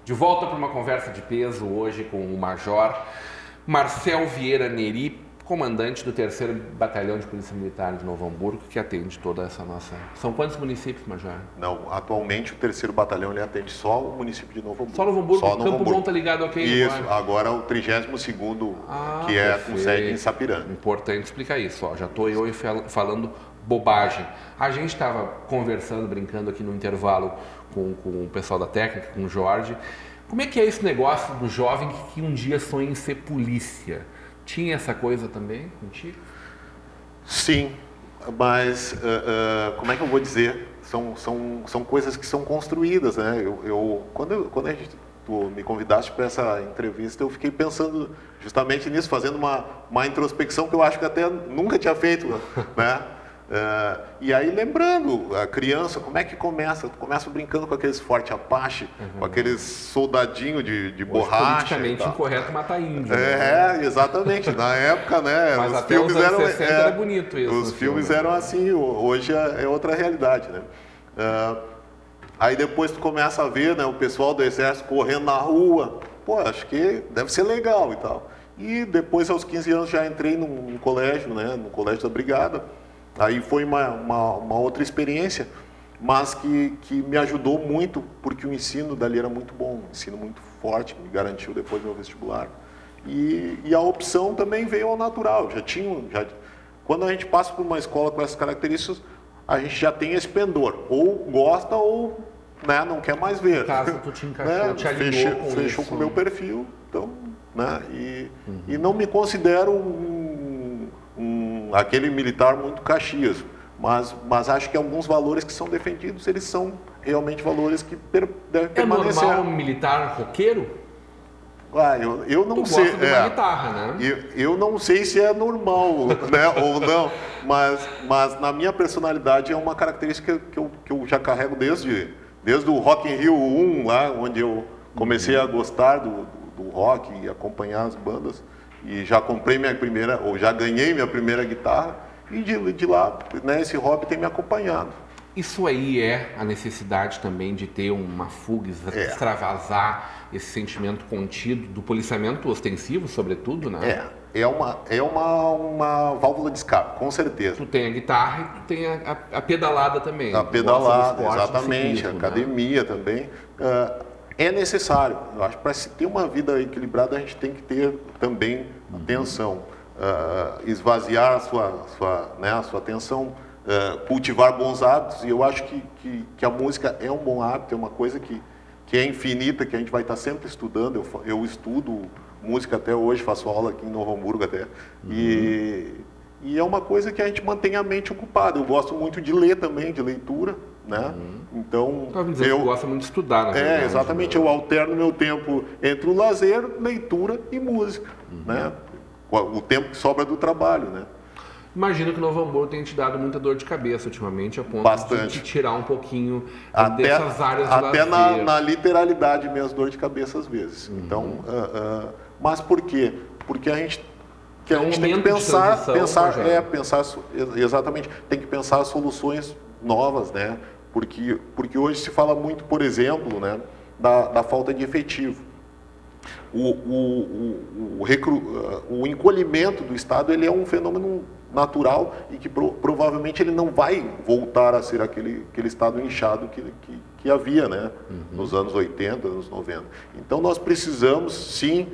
De volta para uma conversa de peso hoje com o Major Marcel Vieira Neri, comandante do 3º Batalhão de Polícia Militar de Novo Hamburgo, que atende toda essa nossa... São quantos municípios, Major? Não, atualmente o 3º Batalhão ele atende só o município de Novo Hamburgo. Só Novo Hamburgo? Só Novo Campo Hamburgo. Bom está ligado a quem? Isso, agora o 32º, que é com sede em Sapiranga. Importante explicar isso, ó. Já estou eu falando bobagem. A gente estava conversando, brincando aqui no intervalo com o pessoal da técnica, com o Jorge. Como é que é esse negócio do jovem que um dia sonha em ser polícia? Tinha essa coisa também contigo? Sim, mas como é que eu vou dizer? São coisas que são construídas, né? Quando tu me convidaste para essa entrevista, eu fiquei pensando justamente nisso, fazendo uma introspecção que eu acho que até nunca tinha feito, né? E aí lembrando a criança, como é que começa? Tu começa brincando com aqueles Forte Apache, com aqueles soldadinhos de borracha. Politicamente incorreto matar índio. Né? Exatamente. Na época, né? Mas os até filmes os anos eram 60 era bonito isso. Os filmes eram assim, hoje é outra realidade, né? Aí depois tu começa a ver, né, o pessoal do exército correndo na rua. Pô, acho que deve ser legal e tal. E depois, aos 15 anos, já entrei num colégio, né? No colégio da Brigada. Aí foi uma outra experiência, mas que me ajudou muito, porque o ensino dali era muito bom, um ensino muito forte, me garantiu depois meu vestibular. E a opção também veio ao natural. Quando a gente passa por uma escola com essas características, a gente já tem esse pendor, ou gosta ou, né, não quer mais ver. Caso tu te encaixou, né? te alinhou Fechou com o meu perfil, então, né? E não me considero aquele militar muito Caxias, mas acho que alguns valores que são defendidos, eles são realmente valores que devem permanecer. É normal um militar roqueiro? Eu não sei. Gosta de uma guitarra, né? Eu não sei se é normal, né, ou não, mas na minha personalidade é uma característica que eu já carrego desde o Rock in Rio 1, lá onde eu comecei a gostar do rock e acompanhar as bandas. E já comprei já ganhei minha primeira guitarra, e de lá, né, esse hobby tem me acompanhado. Isso aí é a necessidade também de ter uma fuga, extravasar esse sentimento contido do policiamento ostensivo, sobretudo, né? É uma válvula de escape, com certeza. Tu tem a guitarra e tu tem a pedalada também. A pedalada, esporte, exatamente, ciclismo, a academia, né? Também. É necessário. Eu acho que para se ter uma vida equilibrada, a gente tem que ter também atenção. Esvaziar a sua atenção, cultivar bons hábitos. E eu acho que a música é um bom hábito, é uma coisa que é infinita, que a gente vai estar sempre estudando. Eu estudo música até hoje, faço aula aqui em Novo Hamburgo até. E é uma coisa que a gente mantém a mente ocupada. Eu gosto muito de ler também, de leitura, né? Então, eu gosto muito de estudar, na verdade. Exatamente. Eu alterno meu tempo entre o lazer, leitura e música, né? O tempo que sobra do trabalho, né? Imagino que o Novo Hamburgo tem te dado muita dor de cabeça ultimamente, a ponto de te tirar um pouquinho dessas áreas de até lazer. na literalidade mesmo, dor de cabeça às vezes. Então, mas por quê? Porque a gente tem que pensar exatamente, tem que pensar soluções novas, né? Porque hoje se fala muito, por exemplo, né, da falta de efetivo. O encolhimento do Estado, ele é um fenômeno natural e que provavelmente ele não vai voltar a ser aquele Estado inchado que havia, né, nos anos 80, anos 90. Então nós precisamos, sim,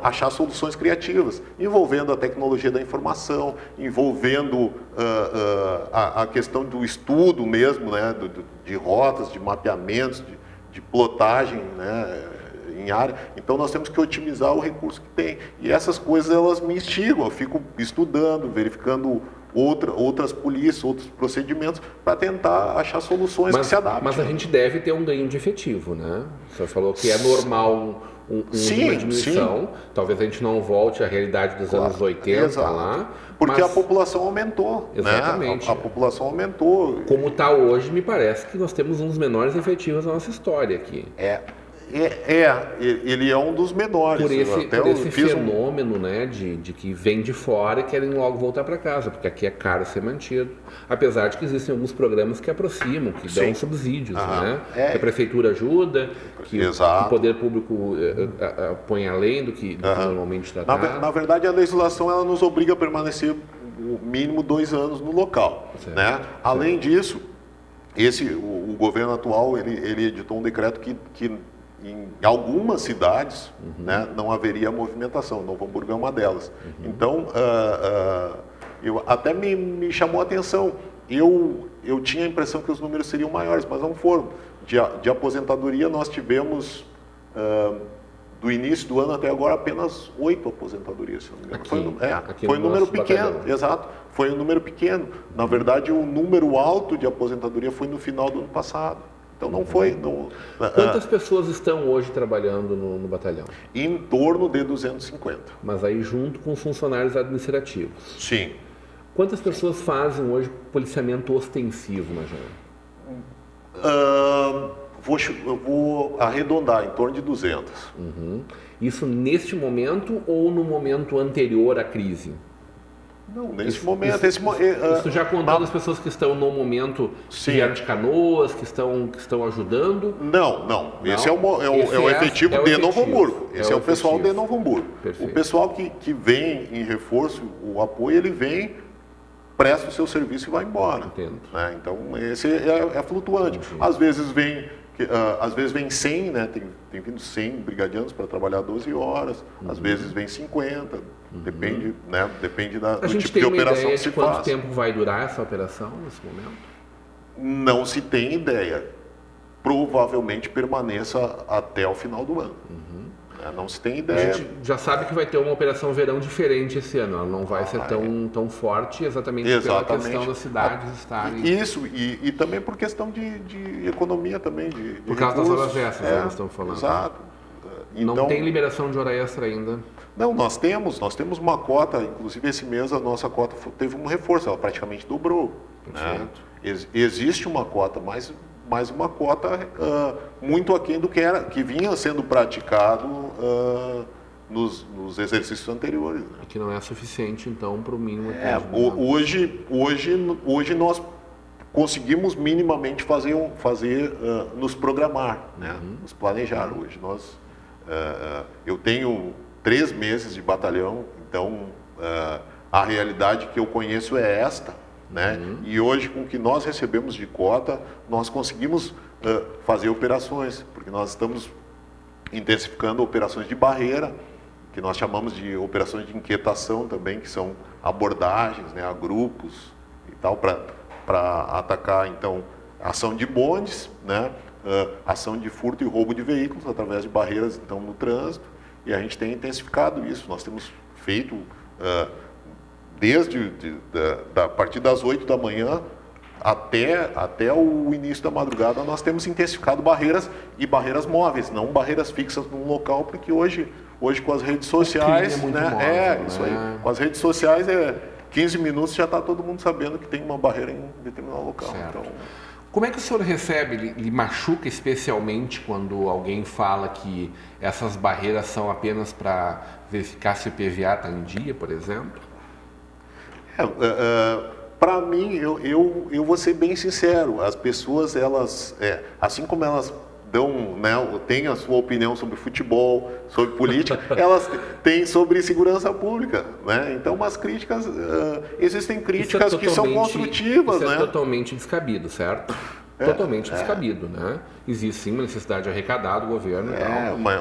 achar soluções criativas, envolvendo a tecnologia da informação, envolvendo a questão do estudo mesmo, né, de rotas, de mapeamentos, de plotagem, né, em área. Então nós temos que otimizar o recurso que tem. E essas coisas, elas me instigam, eu fico estudando, verificando outras polícias, outros procedimentos, para tentar achar soluções que se adaptem. Mas a gente deve ter um ganho de efetivo, né? O senhor falou que é normal uma diminuição. Sim. Talvez a gente não volte à realidade dos anos 80 lá. Porque a população aumentou. Exatamente. Né? A população aumentou. Como está hoje, me parece que nós temos um dos menores efetivos da nossa história aqui. Ele é um dos menores. Por esse fenômeno, né, de que vem de fora e querem logo voltar para casa, porque aqui é caro ser mantido. Apesar de que existem alguns programas que aproximam, que dão subsídios, né? Que a prefeitura ajuda, que o poder público põe além do que normalmente está dado. Na verdade, a legislação ela nos obriga a permanecer o mínimo 2 anos no local. Né? Além disso, o governo atual ele editou um decreto que em algumas cidades, né, não haveria movimentação. Novo Hamburgo é uma delas. Então, até me chamou a atenção. Eu tinha a impressão que os números seriam maiores, mas não foram. De aposentadoria, nós tivemos, do início do ano até agora, apenas 8 aposentadorias, se não me engano. Foi um número pequeno, exato. Foi um número pequeno. Na verdade, o número alto de aposentadoria foi no final do ano passado. Então não foi. Quantas pessoas estão hoje trabalhando no batalhão? Em torno de 250. Mas aí junto com os funcionários administrativos. Sim. Quantas pessoas fazem hoje policiamento ostensivo, Major? Eu vou arredondar, em torno de 200. Isso neste momento ou no momento anterior à crise? Não, nesse momento. Isso já contando as pessoas que estão no momento que vieram de Canoas, que estão ajudando? Não. Esse é o efetivo de Novo Hamburgo. Esse é o pessoal de Novo Hamburgo. Perfeito. O pessoal que vem em reforço, o apoio, ele vem, presta o seu serviço e vai embora. Entendo. Né? Então, esse é flutuante. Às vezes vem 100, né? Tem vindo 100 brigadianos para trabalhar 12 horas, às vezes vem 50, depende, né? Depende do tipo de operação que se faz. Quanto tempo vai durar essa operação nesse momento? Não se tem ideia. Provavelmente permaneça até o final do ano. Não se tem ideia. A gente já sabe que vai ter uma operação verão diferente esse ano. Ela não vai ser tão forte exatamente pela questão das cidades estarem... Isso, e também por questão de economia também. Por causa das horas extras, nós estamos falando. Exato. Então, não tem liberação de hora extra ainda? Não, nós temos uma cota, inclusive esse mês a nossa cota teve um reforço, ela praticamente dobrou. Né? Existe uma cota, mas uma cota muito aquém do que vinha sendo praticado nos exercícios anteriores. Né? Que não é suficiente, então, para o mínimo. Hoje nós conseguimos minimamente nos programar, né? Nos planejar. Hoje eu tenho 3 meses de batalhão, então a realidade que eu conheço é esta. Né? E hoje, com o que nós recebemos de cota, nós conseguimos fazer operações, porque nós estamos intensificando operações de barreira, que nós chamamos de operações de inquietação também, que são abordagens, né, a grupos e tal, para atacar, então, ação de bondes, né, ação de furto e roubo de veículos através de barreiras, então, no trânsito, e a gente tem intensificado isso. Nós temos feito... desde a partir das 8 da manhã até o início da madrugada, nós temos intensificado barreiras e barreiras móveis, não barreiras fixas num local, porque hoje com as redes sociais, isso aí, com as redes sociais 15 minutos já está todo mundo sabendo que tem uma barreira em determinado local. Então, como é que o senhor recebe, lhe machuca especialmente quando alguém fala que essas barreiras são apenas para verificar se o IPVA está em dia, por exemplo? Para mim, eu vou ser bem sincero, as pessoas, elas, assim como elas têm a sua opinião sobre futebol, sobre política, elas têm sobre segurança pública, né? Então, umas críticas, existem críticas que são construtivas, isso né? É totalmente descabido, certo? Totalmente descabido, né? Existe sim uma necessidade de arrecadar do governo.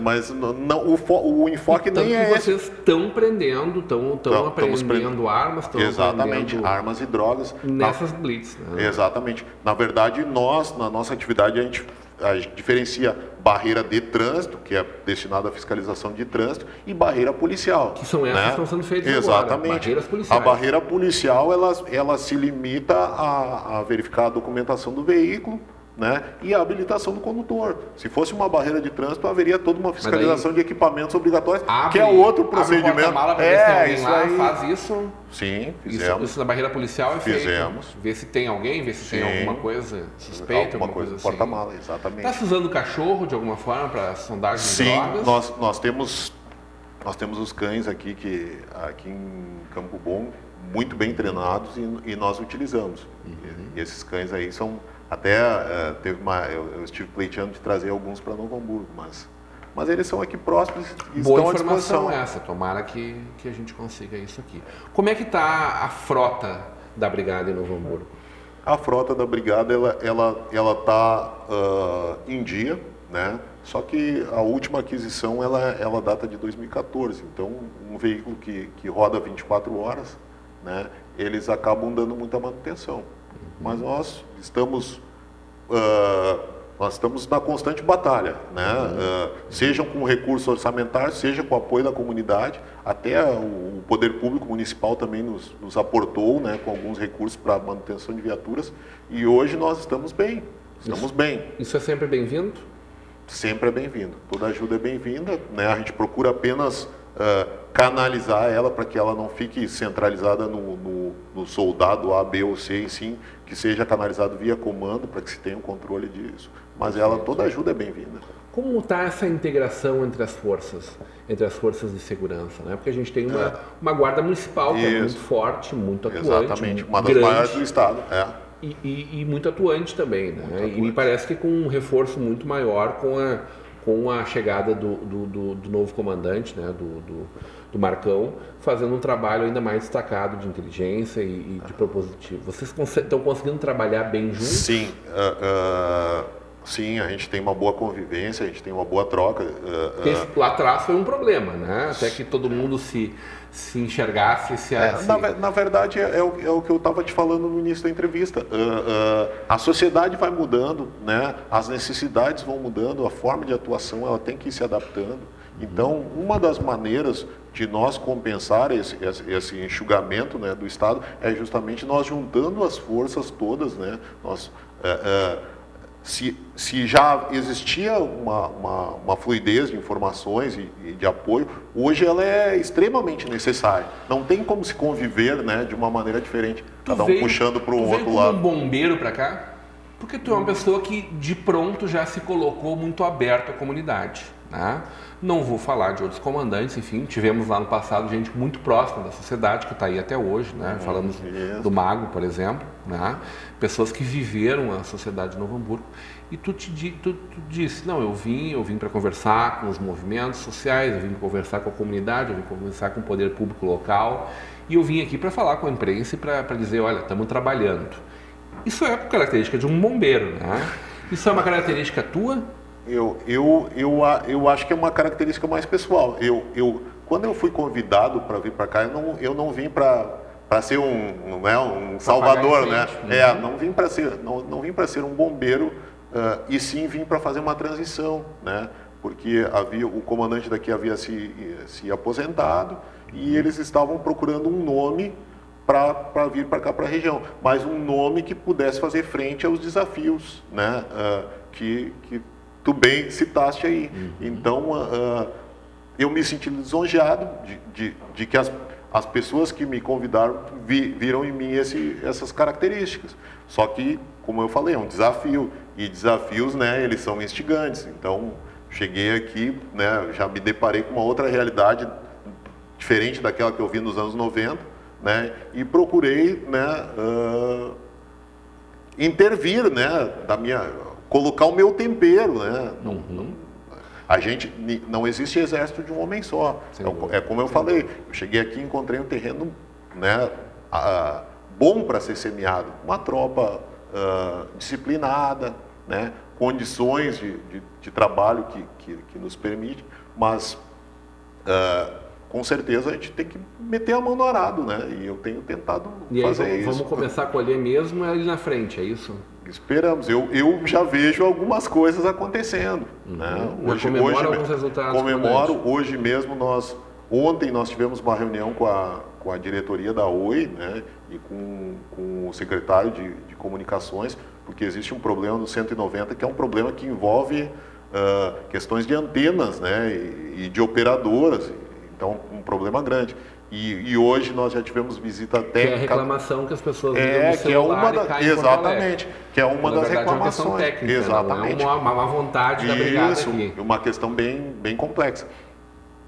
Mas não, o enfoque nem é esse. Vocês estão prendendo, estão apreendendo armas, estão exatamente, armas e drogas. Nessas blitz. Né? Exatamente. Na verdade, na nossa atividade, a gente diferencia barreira de trânsito, que é destinada à fiscalização de trânsito, e barreira policial. Que são essas que estão sendo feitas exatamente. Agora, barreiras policiais. A barreira policial, ela se limita a verificar a documentação do veículo, né, e a habilitação do condutor. Se fosse uma barreira de trânsito, haveria toda uma fiscalização de equipamentos obrigatórios, que é outro procedimento. Abre o porta-mala para ver se tem alguém lá, aí faz isso. Sim, fizemos. Isso na barreira policial é feito. Fizemos. Ver se tem alguém, ver se tem alguma coisa suspeita, alguma coisa assim. Porta-mala, exatamente. Está se usando cachorro de alguma forma para sondagem de drogas? Sim, nós temos os cães aqui em Campo Bom muito bem treinados e nós utilizamos. E esses cães aí são até eu estive pleiteando de trazer alguns para Novo Hamburgo, mas eles são aqui próximos e Boa estão à informação disposição. essa, tomara que a gente consiga isso aqui. Como é que está a frota da brigada em Novo Hamburgo? A frota da brigada ela está em dia, né? Só que a última aquisição ela data de 2014. Então um veículo que roda 24 horas, né? Eles acabam dando muita manutenção. Mas nós estamos na constante batalha, né? Seja com recurso orçamentário, seja com o apoio da comunidade, até o poder público municipal também nos aportou, né, com alguns recursos para manutenção de viaturas, e hoje nós estamos bem, Isso é sempre bem-vindo? Sempre é bem-vindo, toda ajuda é bem-vinda, né? A gente procura apenas canalizar ela para que ela não fique centralizada no soldado A, B ou C, e sim que seja canalizado via comando para que se tenha um controle disso. Mas toda ajuda é bem-vinda. Como está essa integração entre as forças de segurança, né? Porque a gente tem uma guarda municipal que é muito forte, muito atuante. Exatamente, uma das maiores do estado. E muito atuante também, né? E me parece que com um reforço muito maior com a chegada do novo comandante, né? do Marcão, fazendo um trabalho ainda mais destacado de inteligência e de propositivo. Vocês estão conseguindo trabalhar bem juntos? Sim, sim, a gente tem uma boa convivência, a gente tem uma boa troca. Lá atrás foi um problema, né? Até que todo mundo se enxergasse. Na verdade, é o que eu estava te falando no início da entrevista. A sociedade vai mudando, né? As necessidades vão mudando, a forma de atuação ela tem que ir se adaptando. Então, uma das maneiras de nós compensar esse enxugamento, né, do Estado é justamente nós juntando as forças todas, né? Se já existia uma fluidez de informações e de apoio, hoje ela é extremamente necessária. Não tem como se conviver, né, de uma maneira diferente, cada um puxando para o outro lado. Tu veio como um bombeiro para cá? Porque tu é uma pessoa que de pronto já se colocou muito aberto à comunidade, né? Não vou falar de outros comandantes, enfim, tivemos lá no passado gente muito próxima da sociedade, que está aí até hoje, né? Falamos do Mago, por exemplo, né? Pessoas que viveram a sociedade de Novo Hamburgo. E tu disse, não, eu vim para conversar com os movimentos sociais, eu vim para conversar com a comunidade, eu vim conversar com o poder público local, e eu vim aqui para falar com a imprensa e para dizer, olha, estamos trabalhando. Isso é característica de um bombeiro, né? Isso é uma característica tua? Eu acho que é uma característica mais pessoal. Quando eu fui convidado para vir para cá, eu não vim para ser um salvador, né? Não vim para ser um bombeiro, e sim vim para fazer uma transição, né? Porque o comandante daqui havia se aposentado e eles estavam procurando um nome para vir para cá, para a região, mas um nome que pudesse fazer frente aos desafios, né? Que tu bem citaste aí. Então, eu me senti lisonjeado de que as pessoas que me convidaram viram em mim essas características. Só que, como eu falei, é um desafio. E desafios, né, eles são instigantes. Então, cheguei aqui, né, já me deparei com uma outra realidade diferente daquela que eu vi nos anos 90, né, e procurei, né, intervir, né, colocar o meu tempero, né? Não existe exército de um homem só. É como eu falei, eu cheguei aqui e encontrei um terreno, né, bom para ser semeado, uma tropa disciplinada, né, condições de trabalho que nos permite, mas com certeza a gente tem que meter a mão no arado, né? E eu tenho tentado fazer isso. Vamos começar a colher mesmo ali na frente, é isso? Esperamos. Eu já vejo algumas coisas acontecendo. Né? Comemoro alguns resultados. Comemoro. Hoje mesmo ontem nós tivemos uma reunião com com a diretoria da Oi, né, e com o secretário de comunicações, porque existe um problema no 190 que é um problema que envolve questões de antenas, né, e de operadoras, então um problema grande. E hoje nós já tivemos visita técnica. Que é a reclamação que as pessoas ligam no celular que é uma e caem em Porto Alegre. Exatamente, que é uma das reclamações. É uma questão técnica, exatamente. Não é uma vontade da brigada aqui. Uma questão bem complexa.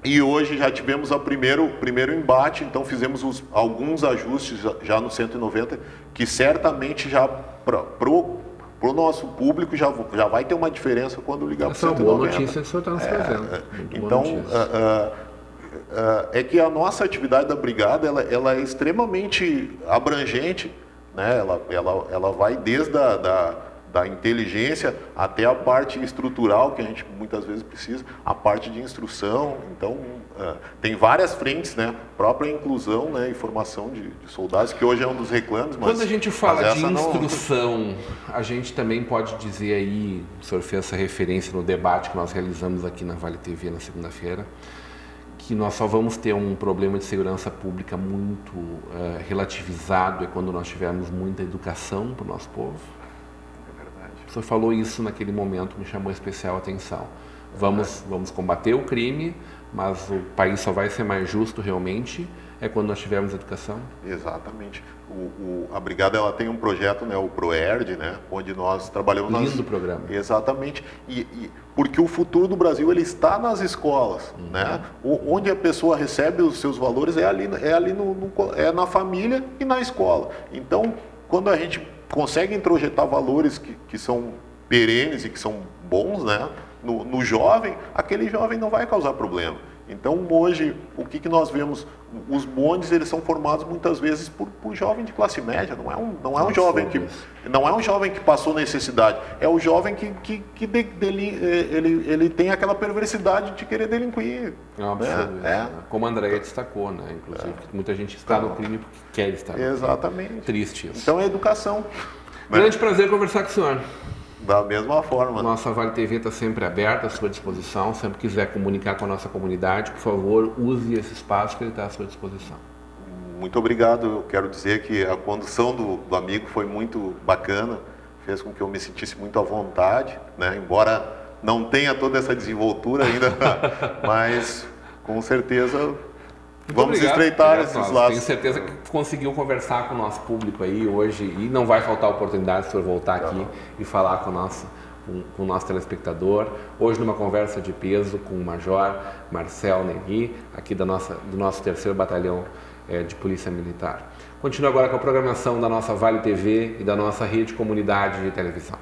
E hoje já tivemos o primeiro embate, então fizemos alguns ajustes já no 190, que certamente já pro nosso público já vai ter uma diferença quando ligar para o 190. Essa é uma boa notícia que o senhor está nos trazendo. Então, é que a nossa atividade da brigada ela é extremamente abrangente, né? Ela vai desde da inteligência até a parte estrutural, que a gente muitas vezes precisa, a parte de instrução. Então, tem várias frentes, né? Própria inclusão, né, e formação de soldados, que hoje é um dos reclames. Quando a gente fala de instrução, a gente também pode dizer aí, o senhor fez essa referência no debate que nós realizamos aqui na Vale TV na segunda-feira, que nós só vamos ter um problema de segurança pública muito relativizado quando nós tivermos muita educação para o nosso povo. O senhor falou isso naquele momento, me chamou especial atenção. Vamos combater o crime, mas o país só vai ser mais justo realmente quando nós tivermos educação? Exatamente. A Brigada ela tem um projeto, né, o ProERD, né, onde nós trabalhamos... Lindo programa. Exatamente. Porque o futuro do Brasil ele está nas escolas, né? Onde a pessoa recebe os seus valores é na família e na escola. Então, quando a gente consegue introjetar valores que são perenes e que são bons, né, no jovem, aquele jovem não vai causar problema. Então, hoje, o que nós vemos? Os bondes, eles são formados muitas vezes por jovem de classe média, não é um jovem que passou necessidade, é o jovem que ele tem aquela perversidade de querer delinquir. É um absurdo. Né? Como a Andréia destacou, né? Inclusive, que muita gente está no crime porque quer estar no crime. Exatamente. Triste isso. Então, é educação. Grande prazer conversar com o senhor. Da mesma forma. Nossa Vale TV está sempre aberta à sua disposição. Sempre quiser comunicar com a nossa comunidade, por favor, use esse espaço que ele está à sua disposição. Muito obrigado. Eu quero dizer que a condução do amigo foi muito bacana, fez com que eu me sentisse muito à vontade, né? Embora não tenha toda essa desenvoltura ainda, mas com certeza vamos estreitar esses laços. Tenho certeza que conseguiu conversar com o nosso público aí hoje e não vai faltar oportunidade de o senhor voltar aqui e falar com o nosso telespectador. Hoje numa conversa de peso com o Major Marcel Negri, aqui do nosso 3º Batalhão de Polícia Militar. Continua agora com a programação da nossa Vale TV e da nossa rede comunidade de televisão.